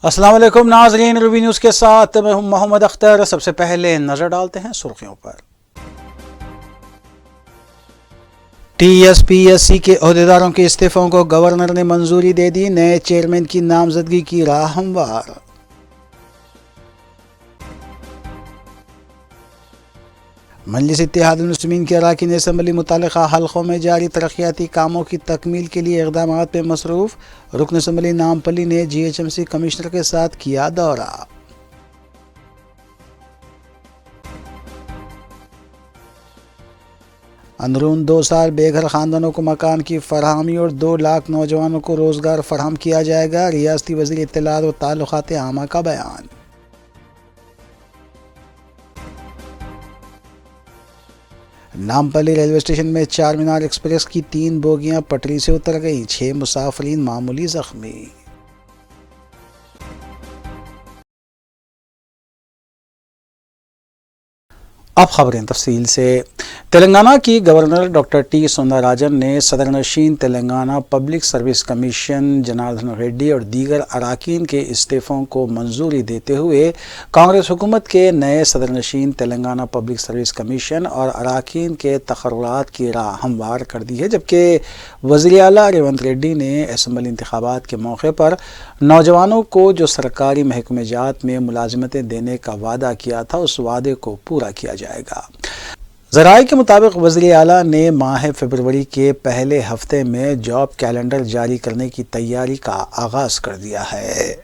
अस्सलाम वालेकुम नाज़रीन, रूबी न्यूज़ के साथ मैं हूं मोहम्मद अख्तर। सबसे पहले नजर डालते हैं सुर्खियों पर। टीएसपीएससी के ओहदेदारों के इस्तीफों को गवर्नर ने मंजूरी दे दी। नए चेयरमैन की नामजदगी की राह हमवार। मजलिस इत्तेहादुल मुस्लिमीन के अरकान असम्बली मुतल्लिक़ा हल्क़ों में जारी तरक्याती कामों की तकमील के लिए इक़दामात में मसरूफ़। रुकन असम्बली नामपल्ली ने GHMC कमिश्नर के साथ किया दौरा। अंदरून 2 साल बेघर ख़ानदानों को मकान की फरहमी और 2 लाख नौजवानों को रोज़गार फराहम किया जाएगा। रियासती वज़ीर इत्तलात व ताल्लुकात आमा का बयान। नामपल्ली रेलवे स्टेशन में चार मीनार एक्सप्रेस की 3 बोगियां पटरी से उतर गईं। 6 मुसाफिरीन मामूली जख्मी। अब खबरें तफसील से। तेलंगाना की गवर्नर डॉक्टर टी सुंदरराजन ने सदर नशीन Telangana public service commission Janardhan Reddy और दीगर अरकान के इस्तीफ़ों को मंजूरी देते हुए कांग्रेस हुकूमत के नए सदर नशीन तेलंगाना पब्लिक सर्विस कमीशन और अरकान के तकर्रुरात की राह हमवार कर दी है। जबकि वज़ीर आला रेवंत रेड्डी ने असम्बली इंतखाबात के मौके पर नौजवानों को जो सरकारी महकमेजात में मुलाजिमतें देने का वादा किया था, उस वादे को पूरा किया जाएगा। ज़राए के मुताबिक वज़ीर आला ने माह फरवरी के पहले हफ्ते में जॉब कैलेंडर जारी करने की तैयारी का आगाज़ कर दिया है।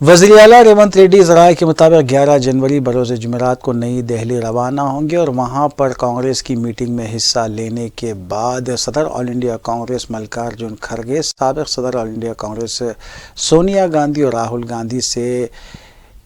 वज़ीर आला रेवंत रेड्डी ज़राए के मुताबिक 11 जनवरी बरोज़ जुमेरात को नई दिल्ली रवाना होंगे और वहां पर कांग्रेस की मीटिंग में हिस्सा लेने के बाद सदर ऑल इंडिया कांग्रेस मल्लिकार्जुन खड़गे, साबिक़ सदर ऑल इंडिया कांग्रेस सोनिया गांधी और राहुल गांधी से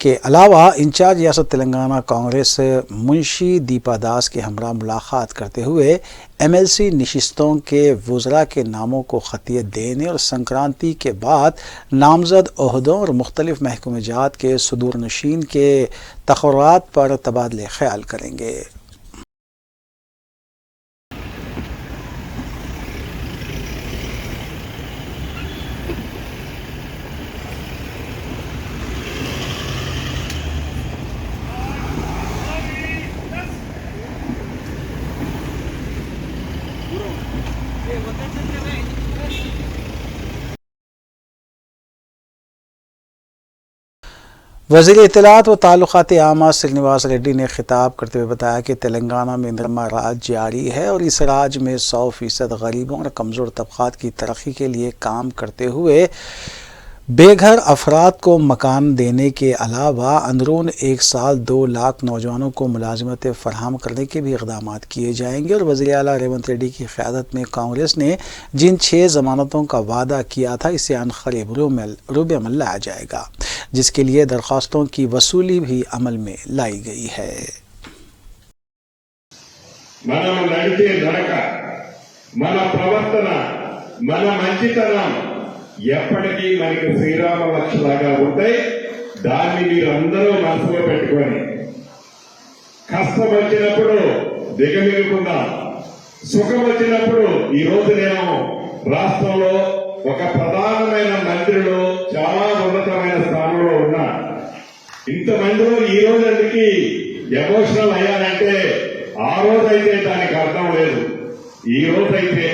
के अलावा इंचार्ज रियासत तेलंगाना कांग्रेस मुंशी दीपा दास के हमरा मुलाकात करते हुए MLC नशिस्तों के वज़रा के नामों को खतियत देने और संक्रांति के बाद नामजद ओहदों और मुख्तलिफ महकमेजात के सदूर नशीन के तकर्रुरात पर तबादले ख्याल करेंगे। वज़ीर इत्तलात व ताल्लुकात आमा श्रीनिवास रेड्डी ने खिताब करते हुए बताया कि तेलंगाना में इंदिरमा राज जारी है और इस राज में 100% गरीबों और कमज़ोर तबक़ात की तरक्की के लिए काम करते हुए बेघर अफराद को मकान देने के अलावा अंदरून 1 साल 2 लाख नौजवानों को मुलाजिमतें फराहम करने के भी इक़दाम किए जाएंगे। और वज़ीर आला रेवंत रेड्डी की क़यादत में कांग्रेस ने जिन 6 ज़मानतों का वादा किया था, इसे अनक़रीब रूबे अमल लाया जाएगा, जिसके लिए दरख्वास्तों की वसूली भी अमल में लाई गई है। ఎప్పటికీ మనకి శ్రీరామ లక్ష్మలాగా ఉంటాయి. దాన్ని మీరందరూ మనసులో పెట్టుకొని కష్టం వచ్చినప్పుడు దిగమిగకుండా, సుఖం వచ్చినప్పుడు ఈ రోజు నేను రాష్ట్రంలో ఒక ప్రధానమైన మంత్రిలో చాలా ఉన్నతమైన స్థానంలో ఉన్నా. ఇంతమందిలో ఈ రోజు ఎందుకు ఎమోషనల్ అయ్యానంటే, ఆ రోజైతే దానికి అర్థం లేదు. ఈ రోజైతే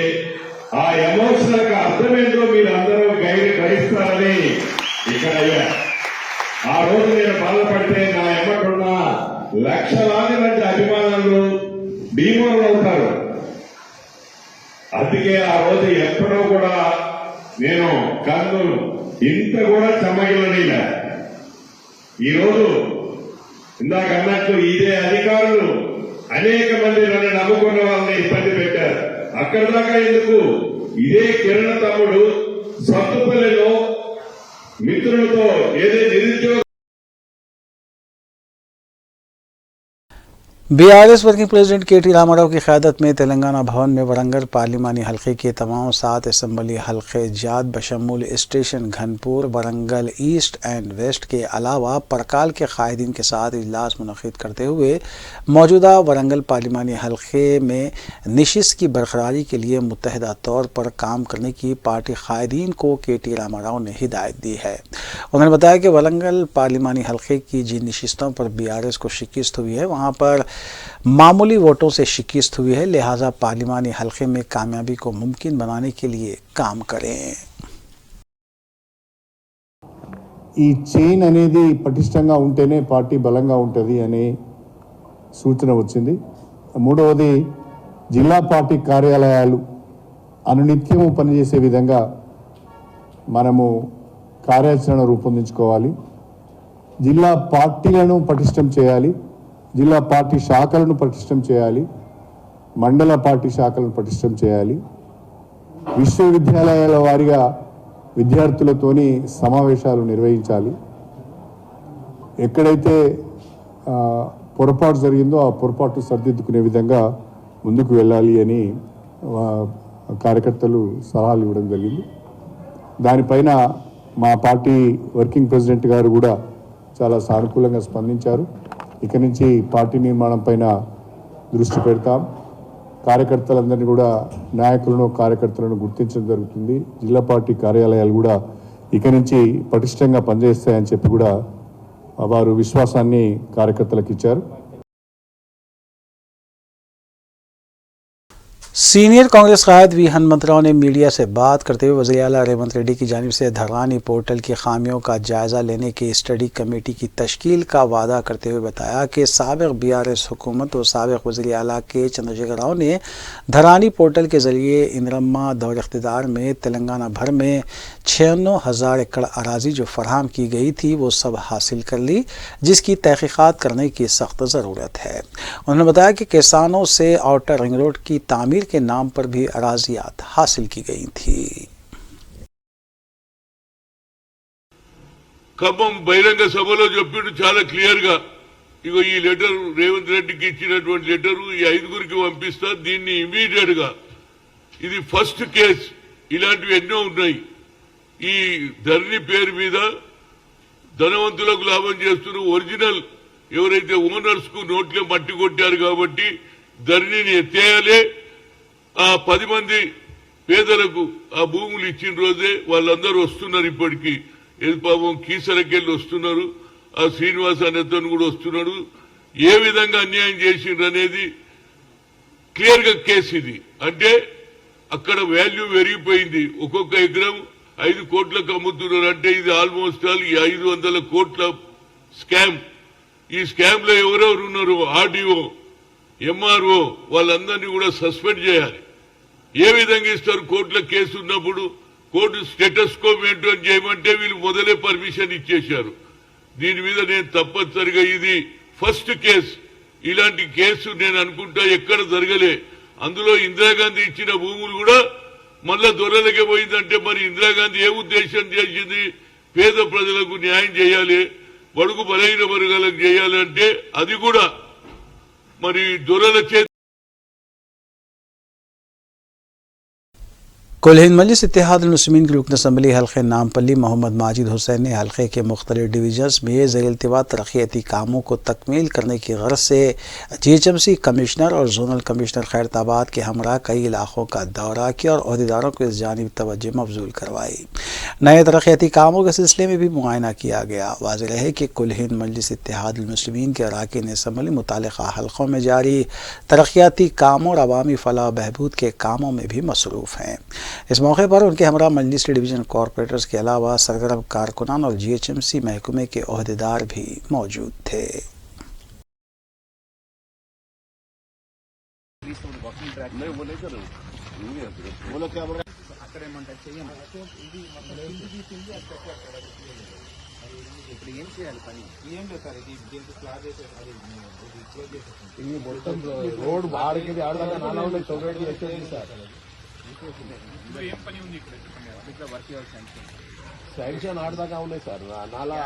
ఆ ఎమోషనల్ గా అర్థమేంటో మీరందరూ గ్రహిస్తారని ఇక్కడ అయ్యా. ఆ రోజు నేను బాధపడితే నా ఎమ్మటున్న లక్షలాది మంది అభిమానులు భీమోలు అవుతారు. అందుకే ఆ రోజు ఎప్పుడో కూడా నేను కన్ను ఇంత కూడా చెమ్మగిల్లనిలా. ఈరోజు ఇందాక అన్నట్టు ఇదే అధికారులు అనేక మంది నన్ను నమ్ముకున్న వాళ్ళని ఇబ్బంది పెట్టారు. అక్కడ దాకా ఎందుకు, ఇదే కిరణ్ తమ్ముడు సత్తుపల్లిలో మిత్రులతో ఏదైతే నిరుద్యోగ BRS working president K T. Rama Rao की क़यादत में तेलंगाना भवन में वरंगल पार्लिमानी हल्के के तमाम 7 असम्बली हल्के जात बशमूल station Ghanpur Warangal east and west के अलावा परकाल के कायदीन के साथ इजलास मुनक़िद करते हुए मौजूदा वरंगल पार्लिमानी हल्के में नशिस्त की बरकरारी के लिए मुत्तहिदा तौर पर काम करने की पार्टी कायदीन को के.टी. रामाराव ने हिदायत दी है। उन्होंने बताया कि वरंगल पार्लिमानी हल्के की जिन नशिस्तों पर बीआरएस को शिकस्त हुई है वहाँ पर मामूली वोटों से शिकस्त हुई है, लिहाजा पार्लिमानी हल्के में कामयाबी को मुमकिन बनाने के लिए काम करें। ఈ చైన్ అనేది పటిష్టంగా ఉంటేనే పార్టీ బలంగా ఉంటుంది అనే సూచన వచ్చింది. మూడవది జిల్లా పార్టీ కార్యాలయాలు అనునిత్యము పనిచేసే విధంగా మనము కార్యాచరణ రూపొందించుకోవాలి. జిల్లా పార్టీలను పటిష్టం చేయాలి. జిల్లా పార్టీ శాఖలను పటిష్టం చేయాలి. మండల పార్టీ శాఖలను పటిష్టం చేయాలి. విశ్వవిద్యాలయాల వారీగా విద్యార్థులతోని సమావేశాలు నిర్వహించాలి. ఎక్కడైతే పొరపాటు జరిగిందో ఆ పొరపాటు సరిదిద్దుకునే విధంగా ముందుకు వెళ్ళాలి అని కార్యకర్తలు సలహాలు ఇవ్వడం జరిగింది. దానిపైన మా పార్టీ వర్కింగ్ ప్రెసిడెంట్ గారు కూడా చాలా సానుకూలంగా స్పందించారు. ఇక నుంచి పార్టీ నిర్మాణం పైన దృష్టి పెడతాం. కార్యకర్తలందరినీ కూడా నాయకులను కార్యకర్తలను గుర్తించడం జరుగుతుంది. జిల్లా పార్టీ కార్యాలయాలు కూడా ఇక నుంచి పటిష్టంగా పనిచేస్తాయని చెప్పి కూడా వారు విశ్వాసాన్ని కార్యకర్తలకు ఇచ్చారు. सीनियर कांग्रेस कायद वी हनुमंतराव ने मीडिया से बात करते हुए वज़ीर आला रेवंत रेड्डी की जानिब से धरानी पोर्टल की खामियों का जायज़ा लेने की स्टडी कमेटी की तश्कील का वादा करते हुए बताया कि साबिक़ बीआरएस हुकूमत और साबिक़ वज़ीर आला के चंद्रशेखर राव ने धरानी पोर्टल के ज़रिए इनरमा दौर इख्तिदार में तेलंगाना भर में 96,000 एकड़ अराज़ी जो फराहम की गई थी वो सब हासिल कर ली, जिसकी तहक़ीक़ात करने की सख्त ज़रूरत है। उन्होंने बताया कि किसानों से आउटर रिंग रोड की तामीर के नाम पर भी अराजियात हासिल की गई थी। ఖమ్మం బహిరంగ సభలో చెప్పిండు చాలా క్లియర్ గా, ఇగో ఈ లెటర్ రేవంత్ రెడ్డికి ఇచ్చినటువంటి లెటర్ ఈ 5గురికి పంపిస్తా, దీన్ని ఇమీడియట్ గా, ఇది ఫస్ట్ కేసు, ఇలాంటివి ఎన్నో ఉన్నాయి. ఈ ధరణి పేరు మీద ధనవంతులకు లాభం చేస్తున్న ఒరిజినల్ ఎవరైతే ఓనర్స్ కు నోట్లే మట్టి కొట్టారు కాబట్టి ధరణిని ఎత్తేయాలి. ఆ 10 మంది పేదలకు ఆ భూములు ఇచ్చిన రోజే వాళ్ళందరూ వస్తున్నారు. ఇప్పటికీ ఏది పాపం కీసరకెళ్ళి వస్తున్నారు, ఆ శ్రీనివాస్ అనేతను కూడా వస్తున్నాడు. ఏ విధంగా అన్యాయం చేసిండ్రు అనేది క్లియర్ గా కేసు ఇది. అంటే అక్కడ వాల్యూ పెరిగిపోయింది. ఒక్కొక్క ఎకరం 5 కోట్లకు అమ్ముతున్నారు. అంటే ఇది ఆల్మోస్ట్ ఆల్ 500 కోట్ల స్కామ్. ఈ స్కామ్ లో ఎవరెవరు ఉన్నారు, ఆర్డీఓ ఎంఆర్ఓ వాళ్ళందరినీ కూడా సస్పెండ్ చేయాలి. ఏ విధంగా ఇస్తారు? కోర్టులో కేసు ఉన్నప్పుడు కోర్టు స్టేటస్ కో మెయింటైన్ చేయమంటే వీళ్ళు మొదలే పర్మిషన్ ఇచ్చేశారు. దీని మీద నేను తప్పనిసరిగా, ఇది ఫస్ట్ కేసు, ఇలాంటి కేసు నేను అనుకుంటా ఎక్కడ జరగలే. అందులో ఇందిరాగాంధీ ఇచ్చిన భూములు కూడా మళ్ళా దొరలకే పోయిందంటే మరి ఇందిరాగాంధీ ఏ ఉద్దేశం చేసింది? పేద ప్రజలకు న్యాయం చేయాలి, బడుగు బలహీన వర్గాలకు చేయాలంటే అది కూడా మరి దొరల చేతి. कुल हिंद मजलिस इत्तेहाद मुस्लिमीन के रुकन असम्बली हल्के नामपल्ली मोहम्मद माजिद हुसैन ने हल्के के मुख्तलिफ डिवीजन्स में ज़ेर-इल्तिवा तरक्याती कामों को तकमील करने की गर्ज से जीएचएमसी कमिश्नर और जोनल कमिश्नर खैरताबाद के हमरा कई इलाकों का दौरा किया और अहदेदारों को इस जानिब तवज्जो मबजूल करवाई। नए तरक्याती कामों के सिलसिले में भी मुआयना किया गया। वाज़ेह रहे कि कुल हिंद मजलिस इत्तेहाद मुस्लिमीन के अरकान असम्बली मुतालिका हल्कों में जारी तरक्याती कामों और अवामी फलाह बहबूद के कामों में भी मसरूफ़ हैं। इस मौके पर उनके हमरा मजलिस डिवीजन कॉरपोरेटर्स के अलावा सरगर्म कारकुनान और जीएचएमसी महकमे के ओहदेदार भी मौजूद थे। రోడ్ బాడికి ఆడదాకా నాలా ఉండే చౌకటి శాంక్షన్ ఆడదాకా ఉన్నాయి సార్ నాలా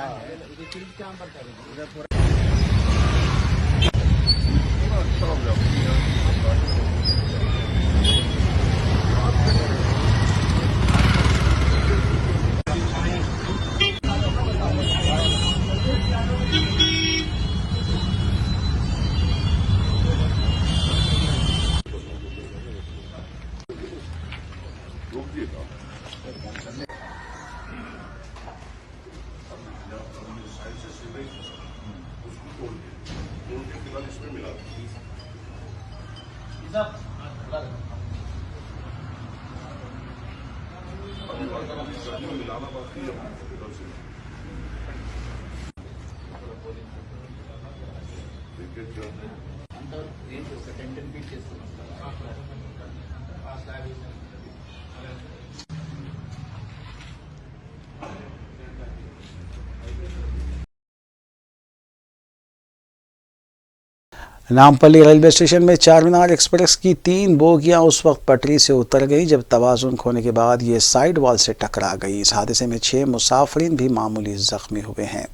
नामपल्ली रेलवे स्टेशन में चारमीनार एक्सप्रेस की 3 बोगियां उस वक्त पटरी से उतर गईं जब तवाज़ुन खोने के बाद ये साइड वॉल से टकरा गई। इस हादसे में 6 मुसाफिरीन भी मामूली जख्मी हुए हैं।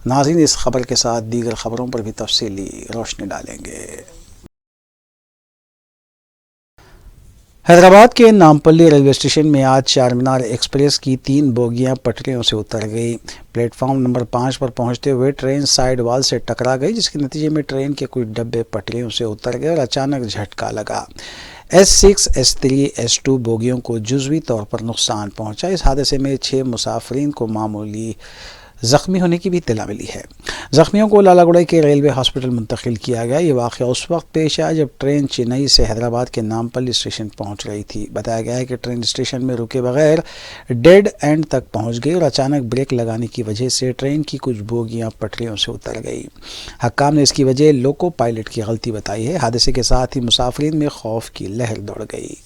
नाज़रीन, इस खबर के साथ दीगर खबरों पर भी तफसीली रोशनी डालेंगे। हैदराबाद के नामपल्ली रेलवे स्टेशन में आज चारमीनार एक्सप्रेस की 3 बोगियां पटरियों से उतर गई। प्लेटफॉर्म नंबर 5 पर पहुंचते हुए ट्रेन साइड वॉल से टकरा गई, जिसके नतीजे में ट्रेन के कुछ डब्बे पटरियों से उतर गए और अचानक झटका लगा। S6, S3, S2 बोगियों को जुज़वी तौर पर नुकसान पहुंचा। इस हादसे में 6 मुसाफिरीन को मामूली जख्मी होने की भी इत्तला मिली है। जख्मियों को लालागुड़ाई के रेलवे हॉस्पिटल मुंतकिल किया गया। ये वाक़या उस वक्त पेश आया जब ट्रेन चेन्नई से हैदराबाद के नामपल्ली स्टेशन पहुंच रही थी। बताया गया है कि ट्रेन स्टेशन में रुके बगैर डेड एंड तक पहुंच गई और अचानक ब्रेक लगाने की वजह से ट्रेन की कुछ बोगियां पटरियों से उतर गई। हक्काम ने इसकी वजह लोको पायलट की गलती बताई है। हादसे के साथ ही मुसाफिरीन में खौफ की लहर दौड़ गई।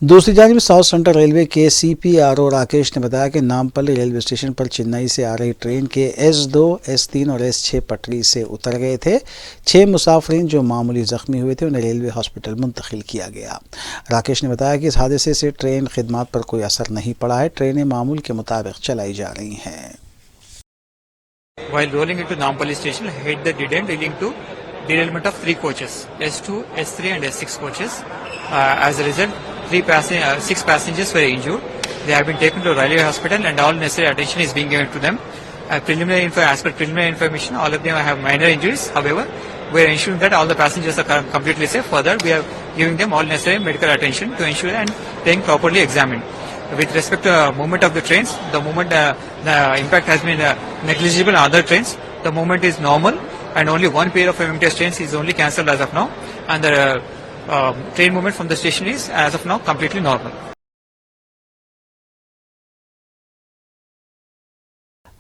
दूसरी जानिब साउथ सेंट्रल रेलवे के CPRO राकेश ने बताया कि नामपल्ली रेलवे स्टेशन पर चेन्नई से आ रही ट्रेन के S2, S3 और S6 पटरी से उतर गए थे। 6 मुसाफिरीन जो मामूली जख्मी हुए थे उन्हें रेलवे हॉस्पिटल मुंतकिल किया गया। राकेश ने बताया कि इस हादसे से ट्रेन खिदमत पर कोई असर नहीं पड़ा है। ट्रेनें मामूल के मुताबिक चलाई जा रही हैं। While rolling into Nampally station, hit the dead end, leading to derailment of 3 coaches, S2, S3 and S6 coaches. As a result, 6 passengers were injured. They have been taken to railway hospital and all necessary attention is being given to them. As per preliminary information, all of them have minor injuries. However, we are ensuring that all the passengers are completely safe. Further, we are giving them all necessary medical attention to ensure and being properly examined. With respect to movement of the trains, the impact has been negligible on other trains. The movement is normal and only one pair of MMTS trains is only cancelled as of now, and the train movement from the station is as of now completely normal.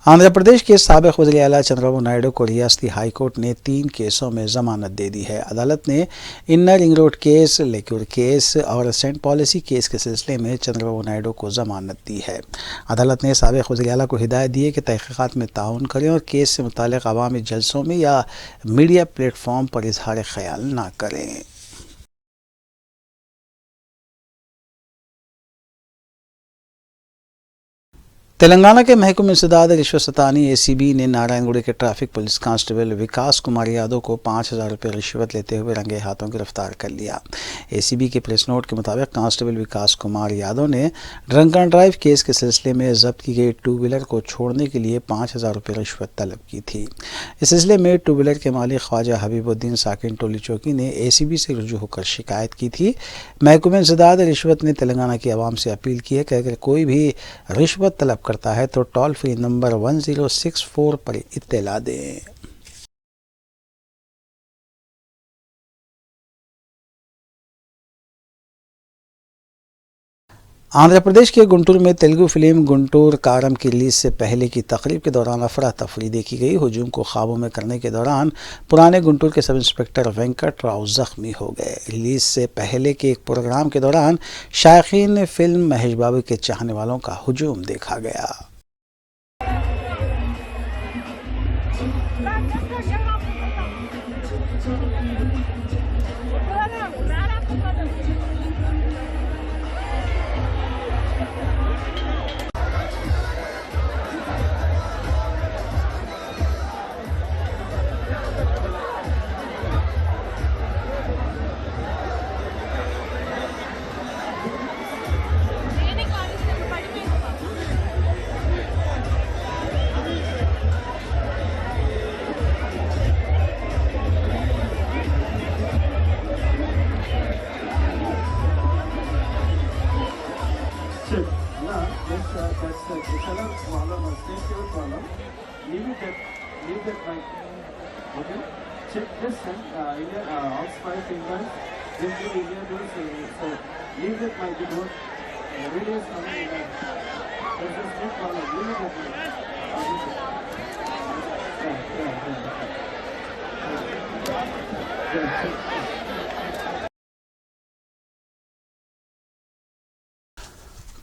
Andhra Pradesh के साबिक वज़ीर आला चंद्रबाबू नायडू को रियासती high court ने 3 केसों में जमानत दे दी है। अदालत ने inner ring road case, liquor case और सेंट पॉलिसी केस के सिलसिले में चंद्रबाबू नायडू को जमानत दी है। अदालत ने साबिक वज़ीर आला को हिदायत दी है कि तहक़ीक़ात में ताउन करें और केस से मुताल्लिक़ अवामी जलसों में या मीडिया प्लेटफॉर्म पर इजहार ख्याल ना करें। तेलंगाना के महकूम इंसदाद रिश्वत सतानी ACB ने नारायणगुड़ी के ट्रैफिक पुलिस कांस्टेबल विकास कुमार यादव को 5,000 रुपये रिश्वत लेते हुए रंगे हाथों गिरफ्तार कर लिया। ACB के प्रेस नोट के मुताबिक कांस्टेबल विकास कुमार यादव ने ड्रंक एंड ड्राइव केस के सिलसिले में जब्त की गई 2 व्हीलर को छोड़ने के लिए 5,000 रुपये रिश्वत तलब की थी। इस सिलसिले में 2 व्हीलर के मालिक ख्वाजा हबीबुद्दीन साकिन टोली चौकी ने ACB से रुजू होकर शिकायत की थी। महकूम इंसदाद रिश्वत ने तेलंगाना की आवाम से अपील की है कि अगर कोई भी रिश्वत तलब करता है तो टोल फ्री नंबर 1064 पर इत्तला दें। आंध्र प्रदेश के गुंटूर में तेलुगु फिल्म गुंटूर कारम की रिलीज से पहले की तकरीब के दौरान अफरा तफरी देखी गई। हुजूम को काबू में करने के दौरान पुराने गुंटूर के सब इंस्पेक्टर वेंकट राव जख्मी हो गए। रिलीज से पहले के एक प्रोग्राम के दौरान शायकीन फिल्म महेश बाबू के चाहने वालों का हुजूम देखा गया।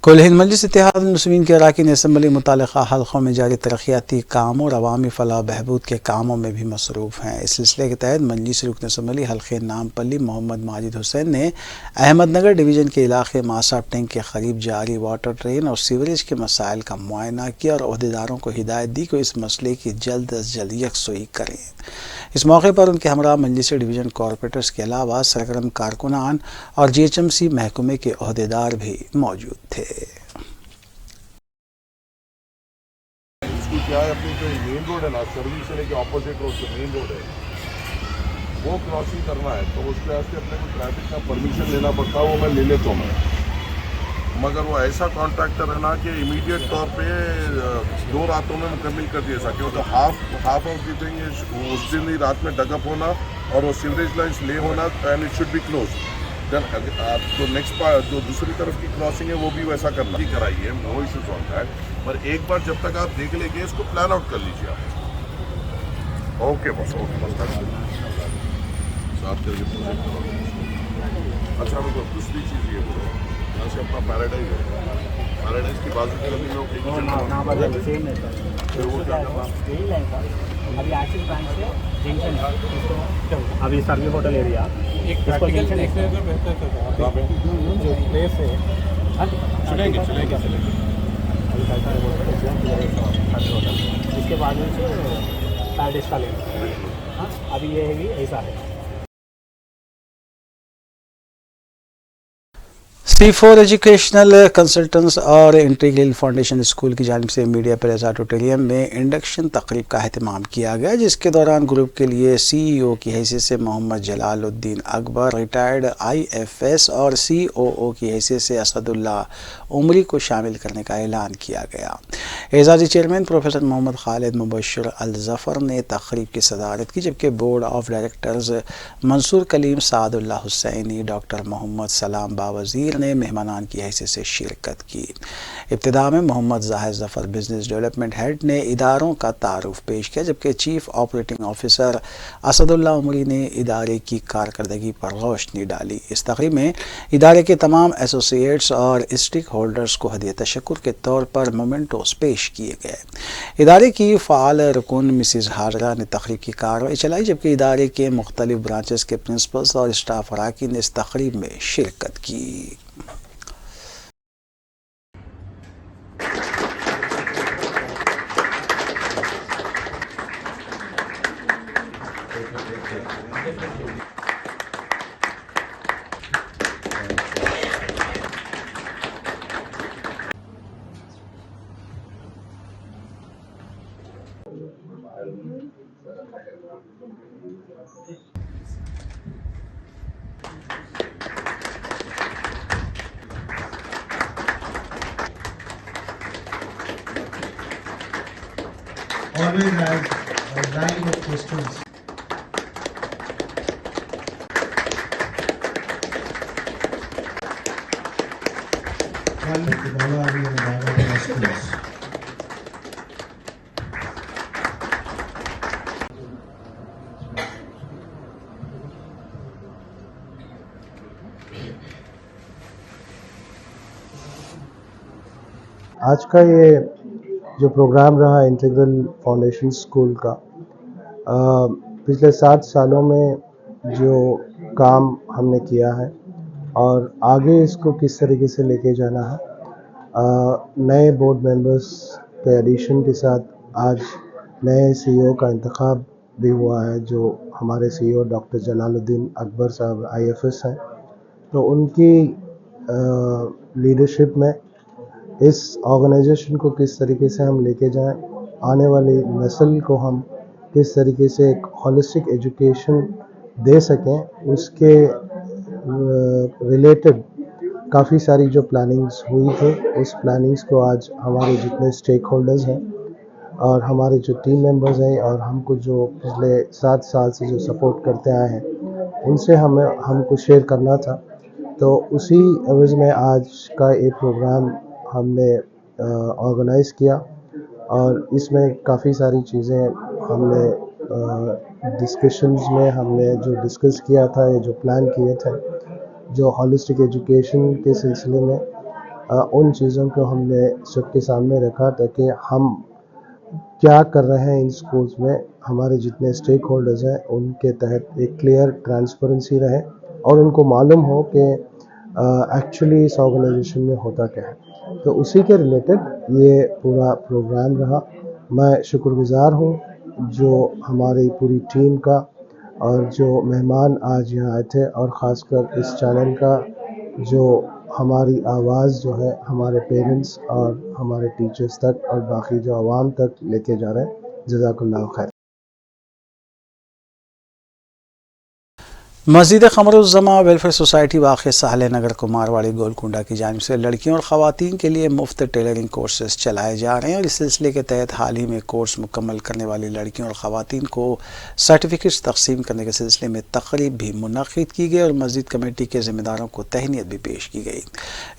कुल हिंद मजलिस इत्तेहाद मुस्लिमीन के अरकान असम्बली मुतालिका हल्कों में जारी तरक्याती कामों और अवामी फलाह बहबूद के कामों में भी मसरूफ़ हैं। इस सिलसिले के तहत मजलिस रुकन असम्बली हल्के नामपल्ली मोहम्मद माजिद हुसैन ने अहमदनगर डिवीज़न के इलाके मासाब टैंक के करीब जारी वाटर ट्रेन और सीवरेज के मसाइल का मुआयना किया और अहदेदारों को हिदायत दी कि इस मसले की जल्द अज जल्द यकसुई करें। इस मौके पर उनके हमरा मजलिस डिवीज़न कॉरपोरेटर्स के अलावा सरगर्म कारकुनान और GHMC महकमे के अहदेदार भी मौजूद थे। क्या है, अपनी जो मेन रोड है ना, सर्विस से लेके ऑपोजिट रोड जो मेन रोड है वो क्रॉसिंग करना है, तो उसके वास्ते अपने को ट्रैफिक का परमिशन लेना पड़ता है। वो मैं ले लेता हूँ मैं, मगर वो ऐसा कॉन्ट्रैक्टर है ना कि इमीडिएट तौर पे 2 रातों में मुकम्मल कर दिया सके। तो हाफ ऑफ दी थिंग उस दिन ही रात में डगअप होना और वो सीवरेज लाइन्स ले होना and it should be close. Then तो नेक्स्ट पार्ट जो दूसरी तरफ की क्रॉसिंग है वो भी वैसा करना ही कराई है, नो इश्यूज ऑन दैट। पर एक बार जब तक आप देख लेंगे इसको प्लान आउट कर लीजिए आप। ओके बस, ओके बस साफ करके प्रोजेक्ट करोगे। अच्छा मेरे दूसरी चीज़ ये बोलो, यहाँ से अपना पैराडाइज है, पैराडाइज की बाजू की गली में फिर वो क्या करना अभी एक्सिस बैंक से जंक्शन है, अभी सर्वे होटल एरिया जो प्लेस है चलेंगे इसके बाद में से पैलेस का लेना। अभी ये है ऐसा है। C4 एजुकेशनल कंसल्टेंट्स और इंटीग्रल फाउंडेशन स्कूल की जानिब से मीडिया प्लेज़ा ऑडिटोरियम में इंडक्शन तकरीब का अहतमाम किया गया, जिसके दौरान ग्रुप के लिए CEO की हैसियत से मोहम्मद जलालुद्दीन अकबर, रिटायर्ड IFS और COO की हैसियत से असदुल्ला उमरी को शामिल करने का ऐलान किया गया। एजाज़ी चेयरमैन प्रोफेसर मोहम्मद खालिद मुबशर अल ज़फ़र ने तकरीब की सदारत की, जबकि board of directors Mansoor Kaleem, Sadullah Hussaini, doctor Mohammed Salam Bawazir, दीगर ने मेहमानान की हैसियत से शिरकत की। इब्तिदा में Mohammed Zahid Zafar business development head ने इदारों का तारुफ पेश किया, जबकि chief operating officer Asadullah Umari ने इदारे की कारकर्दगी पर रोशनी डाली। इस तकरीब में इदारे के तमाम एसोसिएट्स और स्टेक होल्डर्स को हदिया तशक्कुर के तौर पर मोमेंटोस पेश किए गए। इदारे की फ़ाल रुकन मिसिज हाजरा ने तकरीब की कार्रवाई चलाई, जबकि इदारे के मुख्तलिफ ब्रांचेस के प्रिंसिपल्स और स्टाफ अरकान ने इस तकरीब में शिरकत की। Always has a line of questions. One with the Balavi and Balavi questions. आज का ये जो प्रोग्राम रहा इंटीग्रल फाउंडेशन स्कूल का, पिछले 7 सालों में जो काम हमने किया है और आगे इसको किस तरीके से लेके जाना है, नए बोर्ड मेंबर्स के एडिशन के साथ आज नए सीईओ का इंतखाब भी हुआ है, जो हमारे सीईओ डॉक्टर जलालुद्दीन अकबर साहब आईएफएस हैं। तो उनकी लीडरशिप में इस ऑर्गेनाइजेशन को किस तरीके से हम लेके जाएं, आने वाली नस्ल को हम किस तरीके से एक होलिस्टिक एजुकेशन दे सकें, उसके रिलेटेड काफ़ी सारी जो प्लानिंग्स हुई थी, उस प्लानिंग्स को आज हमारे जितने स्टेक होल्डर्स हैं और हमारे जो टीम मेंबर्स हैं और हमको जो पिछले 7 साल से जो सपोर्ट करते आए हैं, उनसे हमको शेयर करना था। तो उसी एवज में आज का एक प्रोग्राम हमने ऑर्गेनाइज़ किया और इसमें काफ़ी सारी चीज़ें हमने डिस्कशंस में हमने जो डिस्कस किया था, ये जो प्लान किए थे, जो हॉलिस्टिक एजुकेशन के सिलसिले में उन चीज़ों को हमने सबके सामने रखा ताकि हम क्या कर रहे हैं इन स्कूल्स में, हमारे जितने स्टेक होल्डर्स हैं उनके तहत एक क्लियर ट्रांसपेरेंसी रहे और उनको मालूम हो कि एक्चुअली इस ऑर्गेनाइजेशन में होता क्या है। तो उसी के रिलेटेड ये पूरा प्रोग्राम रहा। मैं शुक्रगुजार हूँ जो हमारी पूरी टीम का और जो मेहमान आज यहाँ आए थे और ख़ासकर इस चैनल का जो हमारी आवाज़ जो है हमारे पेरेंट्स और हमारे टीचर्स तक और बाकी जो आवाम तक लेके जा रहे हैं। जज़ाकल्लाह खैर। मस्जिद क़मरुज़्ज़मा वेलफेयर सोसाइटी वाक़ साहल नगर कुमारवाड़ी गोलकुंडा की जानिब से लड़कियों और ख़वातीन के लिए मुफ्त टेलरिंग कोर्सेज चलाए जा रहे हैं और इस सिलसिले के तहत हाल ही में कोर्स मुकम्मल करने वाली लड़कियों और ख़वातीन को सर्टिफिकेट्स तकसीम करने के सिलसिले में तक़रीब भी मुनक़्क़िद की गई और मस्जिद कमेटी के ज़िम्मेदारों को तहनीत भी पेश की गई।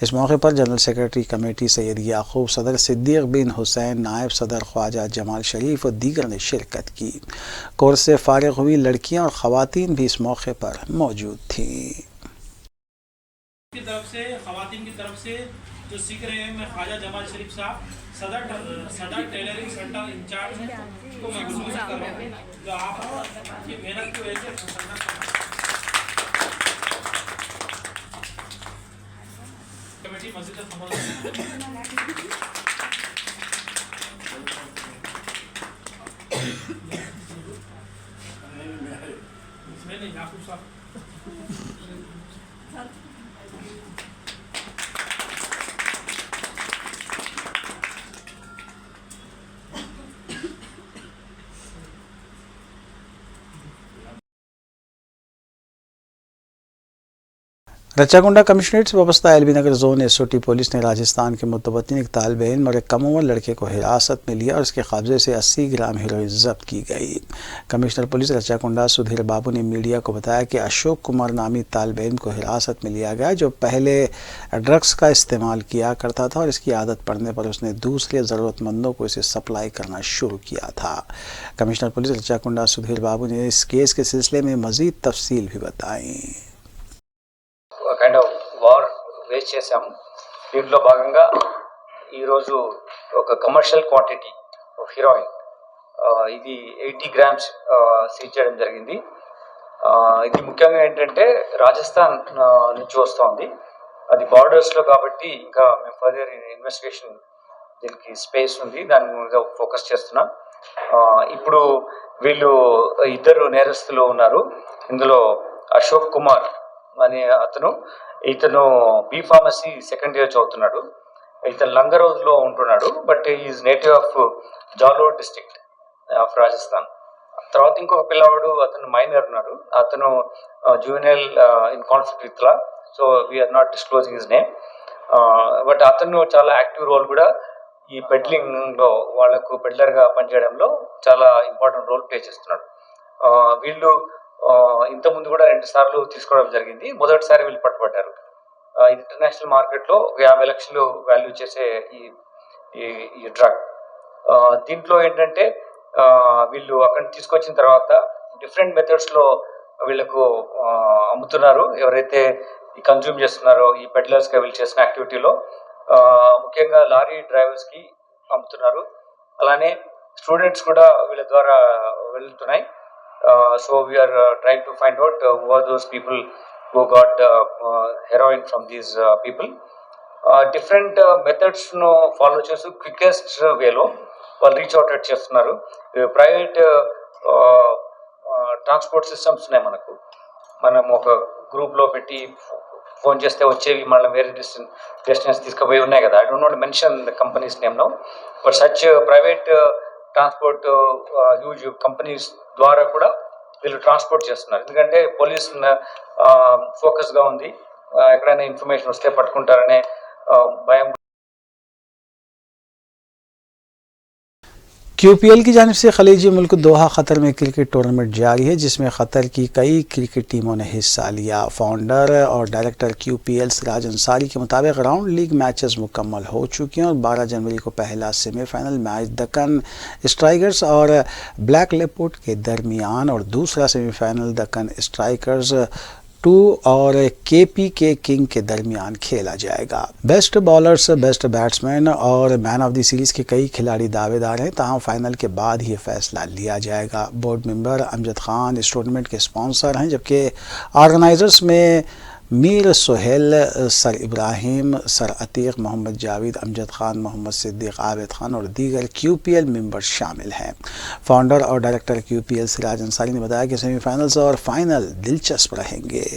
इस मौके पर जनरल सेक्रेटरी कमेटी सैयद याकूब, सदर सिद्दीक़ बिन हुसैन, नायब सदर ख्वाजा जमाल शरीफ और दीगर ने शिरकत की। कोर्स से फ़ारिग़ हुई लड़कियाँ और ख़वातीन भी इस मौके पर मौजूद थी। की तरफ से खवातीन की तरफ से जो सीख रहे हैं, मैं ख्वाजा जमाल शरीफ साहब सदर टेलरिंग सेंटर इंचार्ज हैं, तो मैं गुजारिश कर रहा हूँ जो आप की मेहनत की वजह से कमेटी मस्जिद नहीं याकूब साहब रचाकुंडा कमिश्नरेट से वाबस्ता एलबी नगर जोन एसओटी पुलिस ने राजस्थान के मुतवत्तिन एक तालिबे इल्म और एक कम उम्र लड़के को हिरासत में लिया और उसके कब्जे से 80 ग्राम हेरोइन जब्त की गई। कमिश्नर पुलिस रचाकुंडा सुधीर बाबू ने मीडिया को बताया कि अशोक कुमार नामी तालिबे इल्म को हिरासत में लिया गया, जो पहले ड्रग्स का इस्तेमाल किया करता था और इसकी आदत पड़ने पर उसने दूसरे ज़रूरतमंदों को इसे सप्लाई करना शुरू किया था। कमिश्नर पुलिस रचाकुंडा सुधीर बाबू ने इस केस के सिलसिले में मज़ीद तफसील भी बताई। కైండ్ ఆఫ్ వార్ వేస్ట్ చేశాము. దీంట్లో భాగంగా ఈరోజు ఒక కమర్షియల్ క్వాంటిటీ ఆఫ్ హీరోయిన్ ఇది 80 గ్రామ్స్ సీజ్ చేయడం జరిగింది. ఇది ముఖ్యంగా ఏంటంటే రాజస్థాన్ నుంచి వస్తుంది. అది బార్డర్స్లో కాబట్టి ఇంకా మేము ఫర్దర్ ఇన్వెస్టిగేషన్ దీనికి స్పేస్ ఉంది, దాని మీద ఫోకస్ చేస్తున్నాం. ఇప్పుడు వీళ్ళు ఇద్దరు నేరస్తులు ఉన్నారు. ఇందులో అశోక్ కుమార్ అనే ఇతను బీ ఫార్మసీ సెకండ్ ఇయర్ చదువుతున్నాడు. ఇతను లంగరోజ్లో ఉంటున్నాడు, but is native of Jalore district of Rajasthan. తర్వాత ఇంకొక పిల్లవాడు, అతను మైనర్ ఉన్నాడు, అతను juvenile in conflict with law, so we are not disclosing his name. But అతను చాలా యాక్టివ్ రోల్ కూడా ఈ పెడ్లింగ్లో వాళ్లకు పెడ్లర్గా పనిచేయడంలో చాలా ఇంపార్టెంట్ రోల్ ప్లే చేస్తున్నాడు. వీళ్ళు ఇంతకుముందు కూడా 2 సార్లు తీసుకోవడం జరిగింది. మొదటిసారి వీళ్ళు పట్టుబడ్డారు. ఇంటర్నేషనల్ మార్కెట్లో 50 లక్షలు వాల్యూ చేసే ఈ డ్రగ్. దీంట్లో ఏంటంటే వీళ్ళు అక్కడ తీసుకొచ్చిన తర్వాత డిఫరెంట్ మెథడ్స్లో వీళ్ళకు అమ్ముతున్నారు. ఎవరైతే ఈ కన్జ్యూమ్ చేస్తున్నారో ఈ పెడ్లర్స్గా వీళ్ళు చేసిన యాక్టివిటీలో ముఖ్యంగా లారీ డ్రైవర్స్కి అమ్ముతున్నారు. అలానే స్టూడెంట్స్ కూడా వీళ్ళ ద్వారా వెళ్తున్నాయి. So we are trying to find out who are those people who got heroin from these people. Different methods ను ఫాలో చేస్తూ క్వికెస్ట్ వేలో వాళ్ళు రీచ్ అవుట్ చేస్తున్నారు. ప్రైవేట్ ట్రాన్స్పోర్ట్ సిస్టమ్స్ ఉన్నాయి మనకు. మనం ఒక గ్రూప్లో పెట్టి ఫోన్ చేస్తే వచ్చేవి మళ్ళీ వేరే డెస్టినేషన్ తీసుకుపోయి ఉన్నాయి కదా. I don't not mention the companies name now, but such private transport huge companies ద్వారా కూడా వీళ్ళు ట్రాన్స్పోర్ట్ చేస్తున్నారు. ఎందుకంటే పోలీస్ ఫోకస్గా ఉంది, ఎక్కడైనా ఇన్ఫర్మేషన్ వస్తే పట్టుకుంటారనే భయం. QPL की जानिब से खलीजी मुल्क दोहा क़तर में क्रिकेट टूर्नामेंट जारी है, जिसमें क़तर की कई क्रिकेट टीमों ने हिस्सा लिया। फाउंडर और डायरेक्टर QPL सिराज अंसारी के मुताबिक राउंड लीग मैचेस मुकम्मल हो चुके हैं और 12 जनवरी को पहला सेमीफाइनल मैच दक्कन स्ट्राइकर्स और ब्लैक लेपर्ड के दरमियान और दूसरा सेमीफाइनल दक्कन स्ट्राइकर्स 2 और KPK किंग के दरमियान खेला जाएगा। बेस्ट बॉलर्स, बेस्ट बैट्समैन और मैन ऑफ द सीरीज़ के कई खिलाड़ी दावेदार हैं, ताहम फाइनल के बाद ही फैसला लिया जाएगा। बोर्ड मेंबर अमजद खान इस टूर्नामेंट के स्पॉन्सर हैं, जबकि ऑर्गेनाइजर्स में मीर सोहेल, सर इब्राहिम, सर अतीक, मोहम्मद जावेद, अमजद खान, मोहम्मद सिद्दीक, आबिद खान और दीगर QPL मेंबर शामिल हैं। फाउंडर और डायरेक्टर QPL सिराज अंसारी ने बताया कि सेमीफाइनल्स और फाइनल दिलचस्प रहेंगे।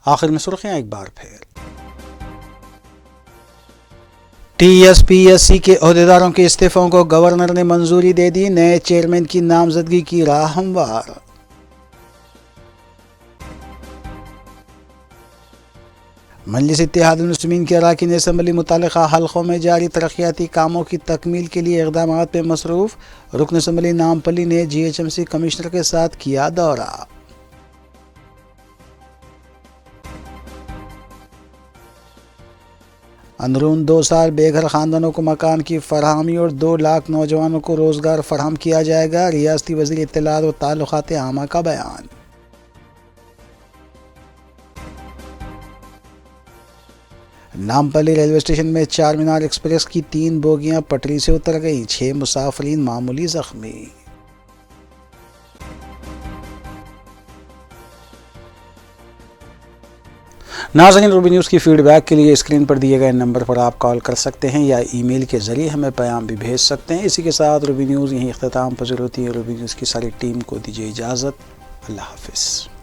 आखिर में सुर्खियां एक बार फिर। TSPSC के अहदेदारों के इस्तीफों को गवर्नर ने मंजूरी दे दी, नए चेयरमैन की नामजदगी की राह हमवार। मजलिस इत्तेहादुल मुस्लिमीन के अरकान असम्बली मुतल्लिक़ा हल्क़ों में जारी तरक्याती कामों की तकमील के लिए इक़दामात में मसरूफ़। रुकन असम्बली नामपल्ली ने GHMC कमिश्नर के साथ किया दौरा। अंदरून 2 साल बेघर ख़ानदानों को मकान की फरहमी और 2 लाख नौजवानों को रोज़गार फराहम किया जाएगा। रियासती वज़ीर इत्तलात व ताल्लुक़ात आमा का बयान। नामपल्ली रेलवे स्टेशन में चार मीनार एक्सप्रेस की 3 बोगियां पटरी से उतर गईं। 6 मुसाफिरीन मामूली जख्मी। नाज़रीन, रूबी न्यूज़ की फीडबैक के लिए स्क्रीन पर दिए गए नंबर पर आप कॉल कर सकते हैं या ईमेल के ज़रिए हमें पैगाम भी भेज सकते हैं। इसी के साथ रूबी न्यूज़ यहीं इख्तिताम पज़ीर होती है। रूबी न्यूज़ की सारी टीम को दीजिए इजाज़त। अल्लाह हाफ़िज़।